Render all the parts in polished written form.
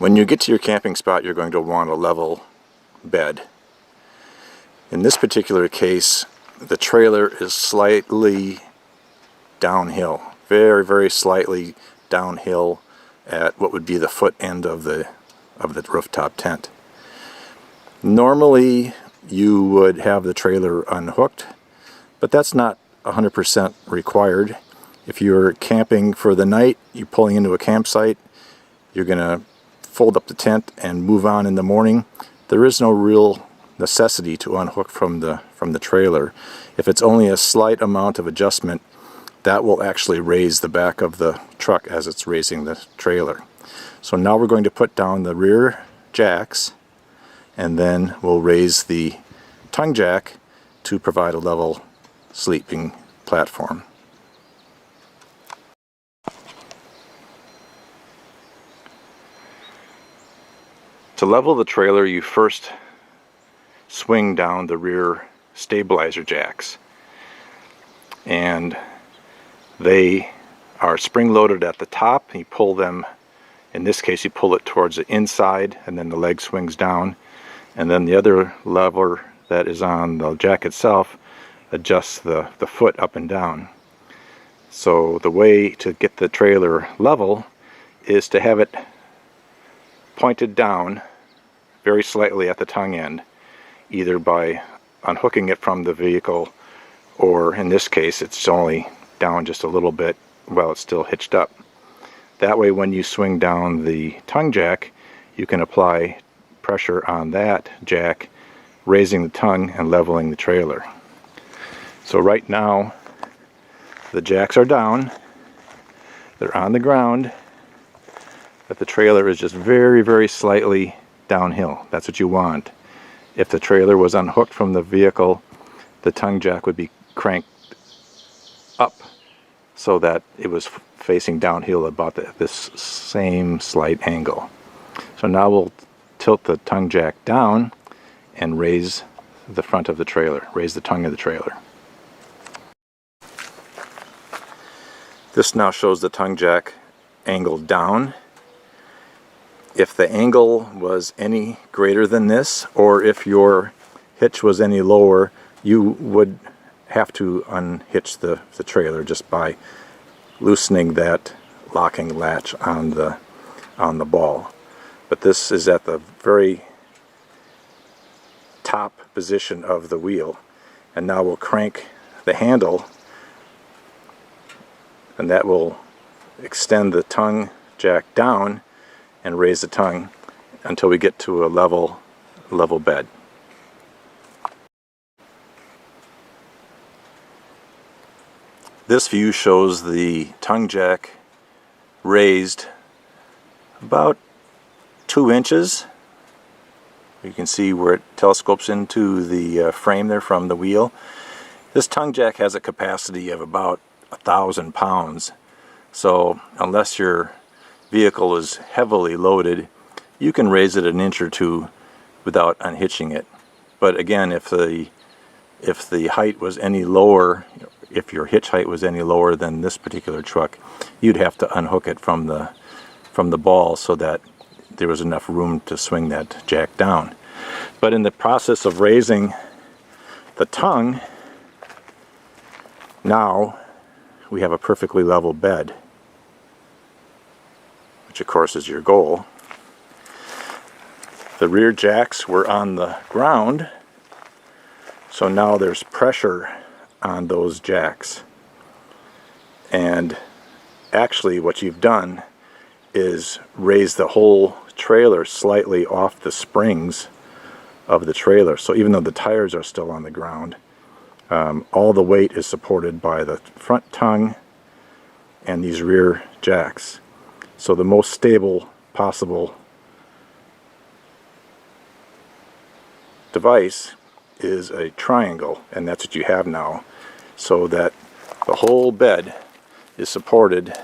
When you get to your camping spot, you're going to want a level bed. In this particular case, the trailer is slightly downhill, very, very slightly downhill at what would be the foot end of the rooftop tent. Normally, you would have the trailer unhooked, but that's not 100% required. If you're camping for the night, you're pulling into a campsite, you're going to fold up the tent and move on in the morning. There is no real necessity to unhook from the trailer. If it's only a slight amount of adjustment, that will actually raise the back of the truck as it's raising the trailer. So now we're going to put down the rear jacks, and then we'll raise the tongue jack to provide a level sleeping platform. To level the trailer, you first swing down the rear stabilizer jacks, and they are spring-loaded at the top. You pull them, in this case you pull it towards the inside, and then the leg swings down, and then the other lever that is on the jack itself adjusts the foot up and down. So the way to get the trailer level is to have it pointed down very slightly at the tongue end, either by unhooking it from the vehicle, or in this case it's only down just a little bit while it's still hitched up. That way when you swing down the tongue jack, you can apply pressure on that jack, raising the tongue and leveling the trailer. So right now the jacks are down, they're on the ground, but the trailer is just very, very slightly downhill. That's what you want. If the trailer was unhooked from the vehicle, the tongue jack would be cranked up so that it was facing downhill about this same slight angle. So now we'll tilt the tongue jack down and raise the front of the trailer, raise the tongue of the trailer. This now shows the tongue jack angled down. If the angle was any greater than this, or if your hitch was any lower, you would have to unhitch the trailer just by loosening that locking latch on the ball. But this is at the very top position of the wheel, and now we'll crank the handle, and that will extend the tongue jack down and raise the tongue until we get to a level bed. This view shows the tongue jack raised about 2 inches. You can see where it telescopes into the frame there from the wheel. This tongue jack has a capacity of about 1,000 pounds, so unless your vehicle is heavily loaded, you can raise it an inch or two without unhitching it. But again, if the height was any lower, if your hitch height was any lower than this particular truck, you'd have to unhook it from the ball so that there was enough room to swing that jack down. But in the process of raising the tongue, now we have a perfectly level bed, which of course is your goal. The rear jacks were on the ground, so now there's pressure on those jacks. And actually what you've done is raise the whole trailer slightly off the springs of the trailer. So even though the tires are still on the ground, all the weight is supported by the front tongue and these rear jacks. So the most stable possible device is a triangle, and that's what you have now, so that the whole bed is supported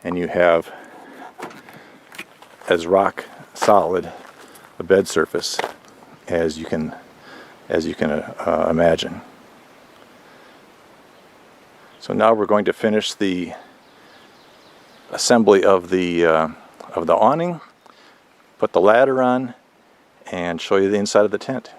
and you have as rock solid a bed surface as you can imagine. So now we're going to finish the assembly of the awning. put the ladder on and show you the inside of the tent.